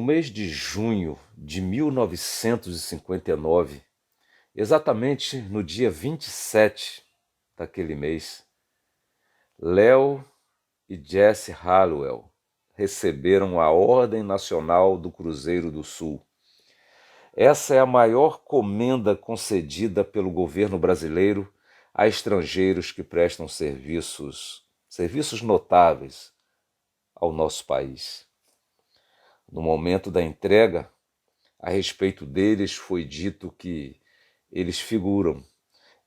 mês de junho de 1959, exatamente no dia 27 daquele mês, Léo e Jesse Hallowell receberam a Ordem Nacional do Cruzeiro do Sul. Essa é a maior comenda concedida pelo governo brasileiro a estrangeiros que prestam serviços notáveis ao nosso país. No momento da entrega, a respeito deles foi dito que eles figuram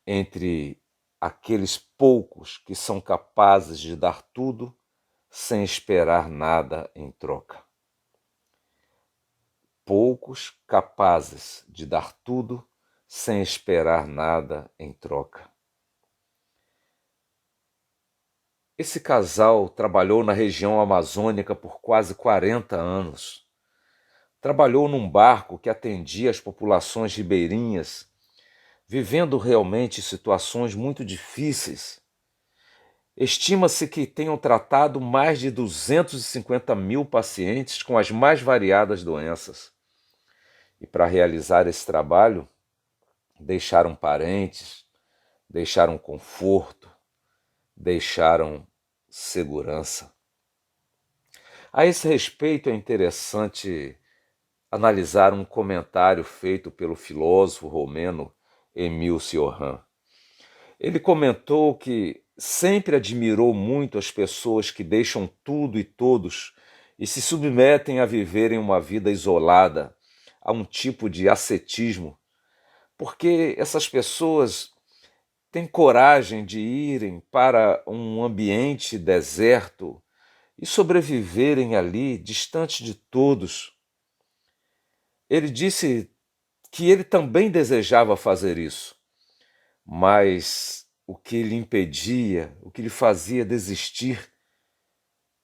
entre aqueles poucos que são capazes de dar tudo sem esperar nada em troca. Poucos capazes de dar tudo sem esperar nada em troca. Esse casal trabalhou na região amazônica por quase 40 anos. Trabalhou num barco que atendia as populações ribeirinhas, vivendo realmente situações muito difíceis. Estima-se que tenham tratado mais de 250 mil pacientes com as mais variadas doenças. E para realizar esse trabalho, deixaram parentes, deixaram conforto, deixaram segurança. A esse respeito é interessante analisar um comentário feito pelo filósofo romeno Émile Cioran. Ele comentou que sempre admirou muito as pessoas que deixam tudo e todos e se submetem a viverem uma vida isolada, a um tipo de ascetismo, porque essas pessoas têm coragem de irem para um ambiente deserto e sobreviverem ali, distante de todos. Ele disse que ele também desejava fazer isso, mas o que lhe impedia, o que lhe fazia desistir,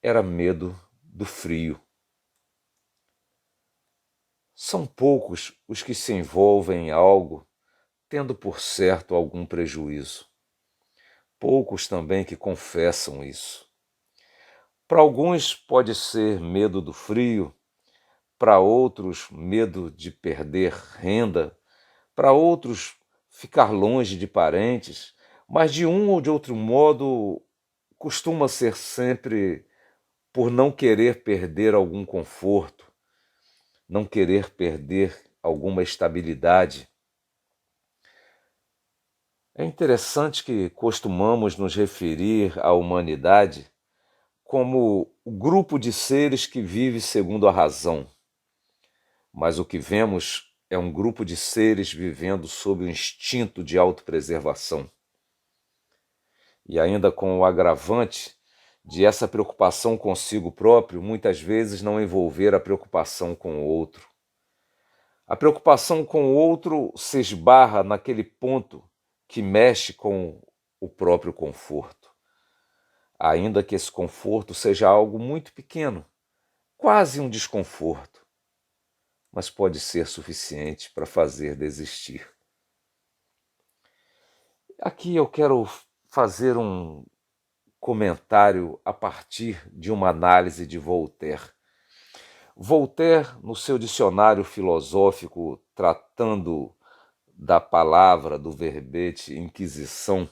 era medo do frio. São poucos os que se envolvem em algo tendo por certo algum prejuízo. Poucos também que confessam isso. Para alguns pode ser medo do frio, para outros medo de perder renda, para outros ficar longe de parentes, mas de um ou de outro modo costuma ser sempre por não querer perder algum conforto, não querer perder alguma estabilidade. É interessante que costumamos nos referir à humanidade como o grupo de seres que vive segundo a razão, mas o que vemos é um grupo de seres vivendo sob o instinto de autopreservação. E ainda com o agravante de essa preocupação consigo próprio muitas vezes não envolver a preocupação com o outro. A preocupação com o outro se esbarra naquele ponto que mexe com o próprio conforto. Ainda que esse conforto seja algo muito pequeno, quase um desconforto, mas pode ser suficiente para fazer desistir. Aqui eu quero fazer um comentário a partir de uma análise de Voltaire. Voltaire, no seu dicionário filosófico, tratando da palavra, do verbete Inquisição,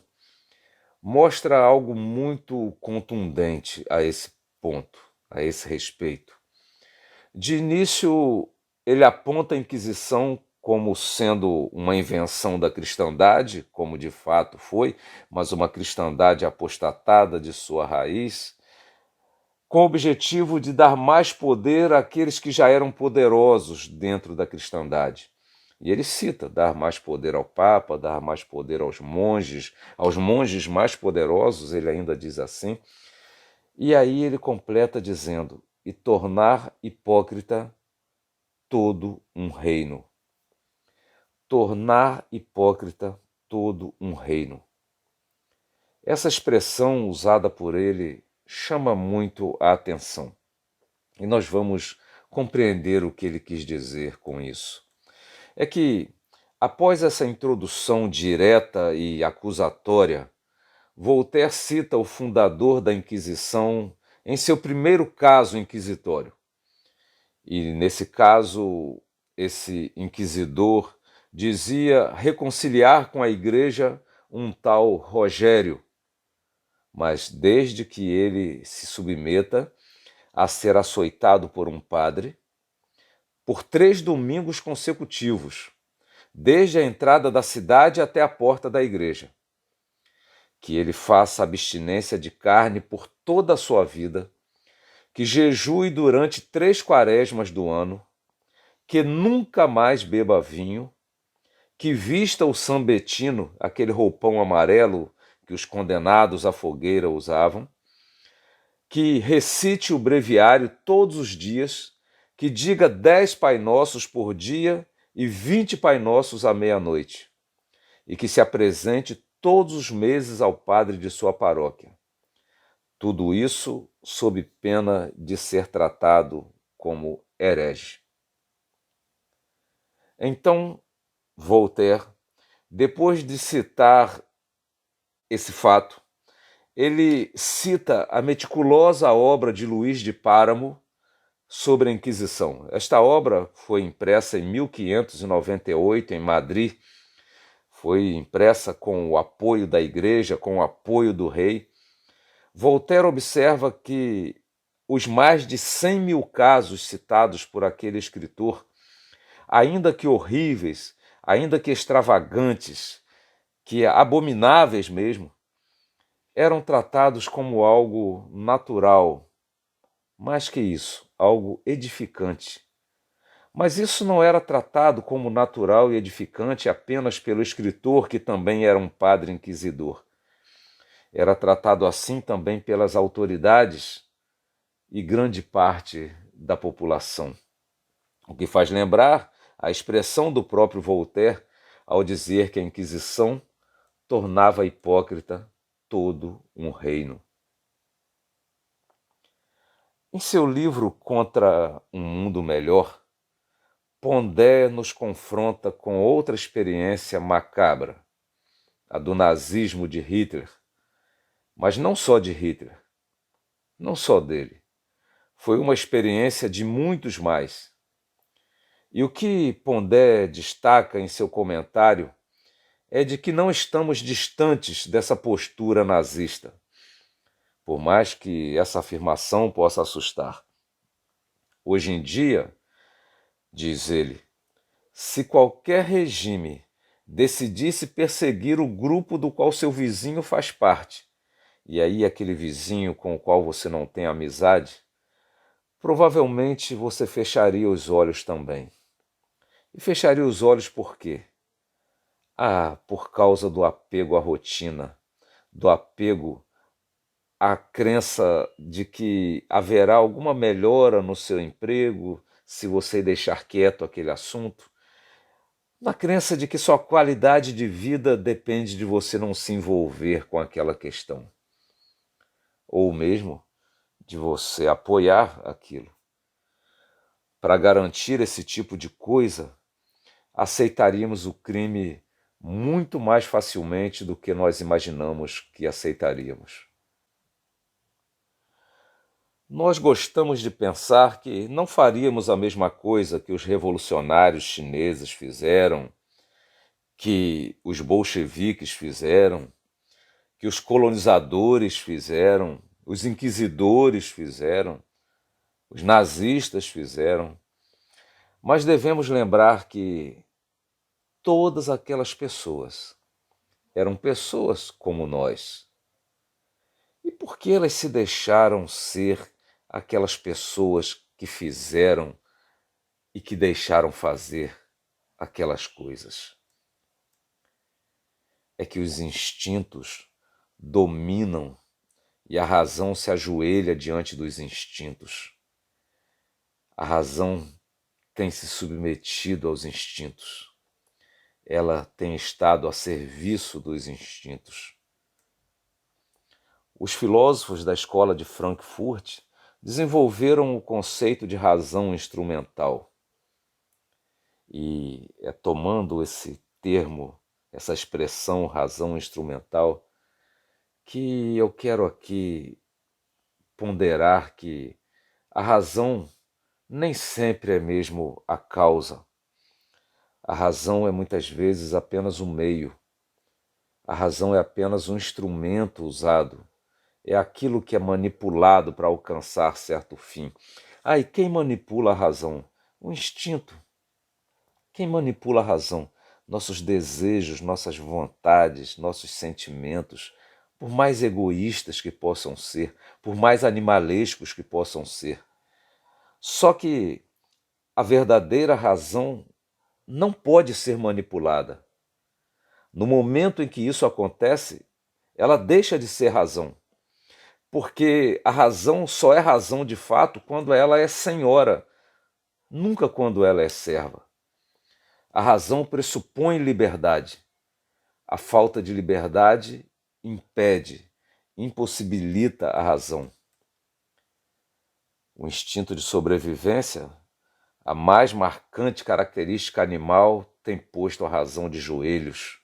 mostra algo muito contundente a esse ponto, a esse respeito. De início, ele aponta a Inquisição como sendo uma invenção da cristandade, como de fato foi, mas uma cristandade apostatada de sua raiz, com o objetivo de dar mais poder àqueles que já eram poderosos dentro da cristandade. E ele cita, dar mais poder ao Papa, dar mais poder aos monges mais poderosos, ele ainda diz assim. E aí ele completa dizendo, e tornar hipócrita todo um reino. Tornar hipócrita todo um reino. Essa expressão usada por ele chama muito a atenção. E nós vamos compreender o que ele quis dizer com isso. É que, após essa introdução direta e acusatória, Voltaire cita o fundador da Inquisição em seu primeiro caso inquisitório. E nesse caso, esse inquisidor dizia reconciliar com a igreja um tal Rogério, mas desde que ele se submeta a ser açoitado por um padre por 3 domingos consecutivos, desde a entrada da cidade até a porta da igreja. Que ele faça abstinência de carne por toda a sua vida, que jejue durante 3 quaresmas do ano, que nunca mais beba vinho, que vista o sambetino, aquele roupão amarelo que os condenados à fogueira usavam, que recite o breviário todos os dias, que diga 10 Pai Nossos por dia e 20 Pai Nossos à meia-noite, e que se apresente todos os meses ao padre de sua paróquia. Tudo isso sob pena de ser tratado como herege. Então, Voltaire, depois de citar esse fato, ele cita a meticulosa obra de Luís de Páramo sobre a Inquisição. Esta obra foi impressa em 1598 em Madrid, foi impressa com o apoio da igreja, com o apoio do rei. Voltaire observa que os mais de 100 mil casos citados por aquele escritor, ainda que horríveis, ainda que extravagantes, que abomináveis mesmo, eram tratados como algo natural, mais que isso, algo edificante. Mas isso não era tratado como natural e edificante apenas pelo escritor, que também era um padre inquisidor. Era tratado assim também pelas autoridades e grande parte da população. O que faz lembrar a expressão do próprio Voltaire ao dizer que a Inquisição tornava hipócrita todo um reino. Em seu livro Contra um Mundo Melhor, Pondé nos confronta com outra experiência macabra, a do nazismo de Hitler, mas não só de Hitler, não só dele. Foi uma experiência de muitos mais. E o que Pondé destaca em seu comentário é de que não estamos distantes dessa postura nazista, por mais que essa afirmação possa assustar. Hoje em dia, diz ele, se qualquer regime decidisse perseguir o grupo do qual seu vizinho faz parte, e aí aquele vizinho com o qual você não tem amizade, provavelmente você fecharia os olhos também. E fecharia os olhos por quê? Por causa do apego à rotina, do apego à crença de que haverá alguma melhora no seu emprego se você deixar quieto aquele assunto, na crença de que sua qualidade de vida depende de você não se envolver com aquela questão, ou mesmo de você apoiar aquilo. Para garantir esse tipo de coisa, aceitaríamos o crime muito mais facilmente do que nós imaginamos que aceitaríamos. Nós gostamos de pensar que não faríamos a mesma coisa que os revolucionários chineses fizeram, que os bolcheviques fizeram, que os colonizadores fizeram, os inquisidores fizeram, os nazistas fizeram. Mas devemos lembrar que todas aquelas pessoas eram pessoas como nós. E por que elas se deixaram ser aquelas pessoas que fizeram e que deixaram fazer aquelas coisas? É que os instintos dominam e a razão se ajoelha diante dos instintos. A razão tem se submetido aos instintos. Ela tem estado a serviço dos instintos. Os filósofos da escola de Frankfurt desenvolveram o conceito de razão instrumental. E é tomando esse termo, essa expressão razão instrumental, que eu quero aqui ponderar que a razão nem sempre é mesmo a causa. A razão é muitas vezes apenas um meio. A razão é apenas um instrumento usado. É aquilo que é manipulado para alcançar certo fim. E quem manipula a razão? O instinto. Quem manipula a razão? Nossos desejos, nossas vontades, nossos sentimentos, por mais egoístas que possam ser, por mais animalescos que possam ser. Só que a verdadeira razão não pode ser manipulada. No momento em que isso acontece, ela deixa de ser razão. Porque a razão só é razão de fato quando ela é senhora, nunca quando ela é serva. A razão pressupõe liberdade. A falta de liberdade impede, impossibilita a razão. O instinto de sobrevivência, a mais marcante característica animal, tem posto a razão de joelhos.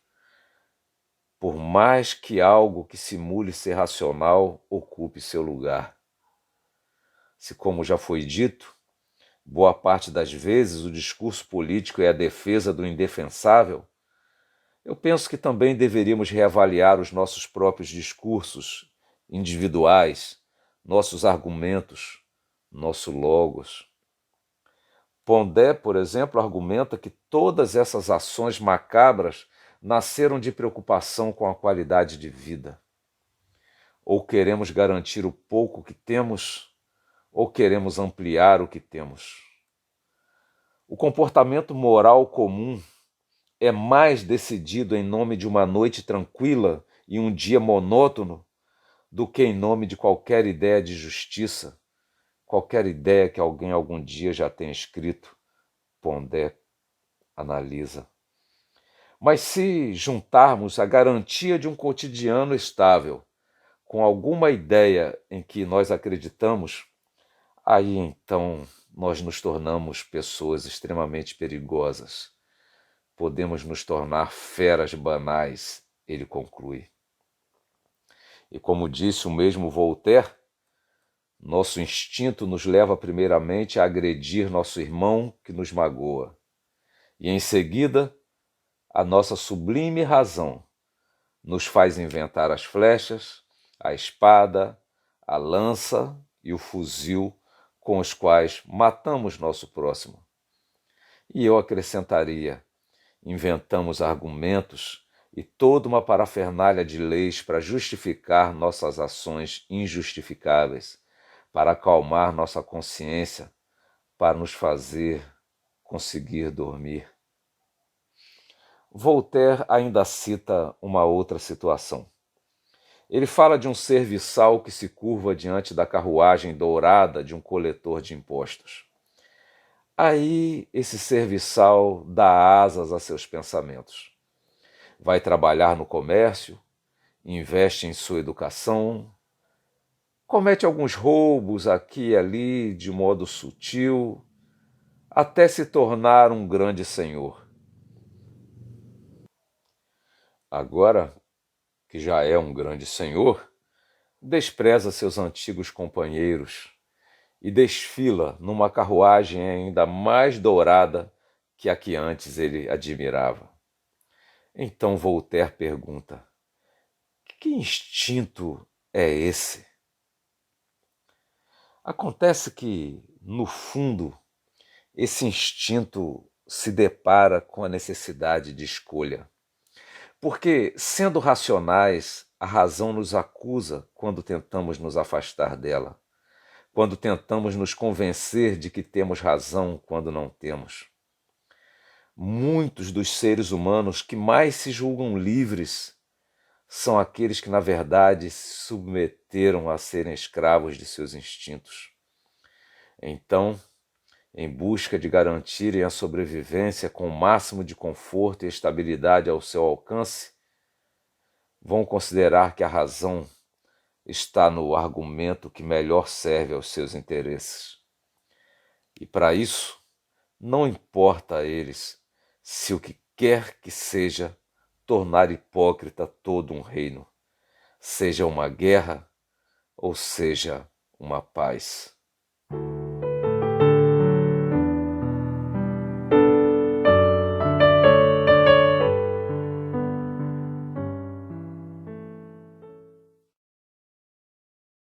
Por mais que algo que simule ser racional ocupe seu lugar. Se, como já foi dito, boa parte das vezes o discurso político é a defesa do indefensável, eu penso que também deveríamos reavaliar os nossos próprios discursos individuais, nossos argumentos, nosso logos. Pondé, por exemplo, argumenta que todas essas ações macabras nasceram de preocupação com a qualidade de vida. Ou queremos garantir o pouco que temos, ou queremos ampliar o que temos. O comportamento moral comum é mais decidido em nome de uma noite tranquila e um dia monótono do que em nome de qualquer ideia de justiça, qualquer ideia que alguém algum dia já tenha escrito. Pondé analisa. Mas se juntarmos a garantia de um cotidiano estável com alguma ideia em que nós acreditamos, aí então nós nos tornamos pessoas extremamente perigosas. Podemos nos tornar feras banais, ele conclui. E como disse o mesmo Voltaire, nosso instinto nos leva primeiramente a agredir nosso irmão que nos magoa. E em seguida, a nossa sublime razão nos faz inventar as flechas, a espada, a lança e o fuzil com os quais matamos nosso próximo. E eu acrescentaria, inventamos argumentos e toda uma parafernália de leis para justificar nossas ações injustificáveis, para acalmar nossa consciência, para nos fazer conseguir dormir. Voltaire ainda cita uma outra situação. Ele fala de um serviçal que se curva diante da carruagem dourada de um coletor de impostos. Aí esse serviçal dá asas a seus pensamentos. Vai trabalhar no comércio, investe em sua educação, comete alguns roubos aqui e ali de modo sutil, até se tornar um grande senhor. Agora, que já é um grande senhor, despreza seus antigos companheiros e desfila numa carruagem ainda mais dourada que a que antes ele admirava. Então Voltaire pergunta: que instinto é esse? Acontece que, no fundo, esse instinto se depara com a necessidade de escolha. Porque, sendo racionais, a razão nos acusa quando tentamos nos afastar dela, quando tentamos nos convencer de que temos razão quando não temos. Muitos dos seres humanos que mais se julgam livres são aqueles que, na verdade, se submeteram a serem escravos de seus instintos. Então, em busca de garantirem a sobrevivência com o máximo de conforto e estabilidade ao seu alcance, vão considerar que a razão está no argumento que melhor serve aos seus interesses. E para isso, não importa a eles se o que quer que seja tornar hipócrita todo um reino, seja uma guerra ou seja uma paz.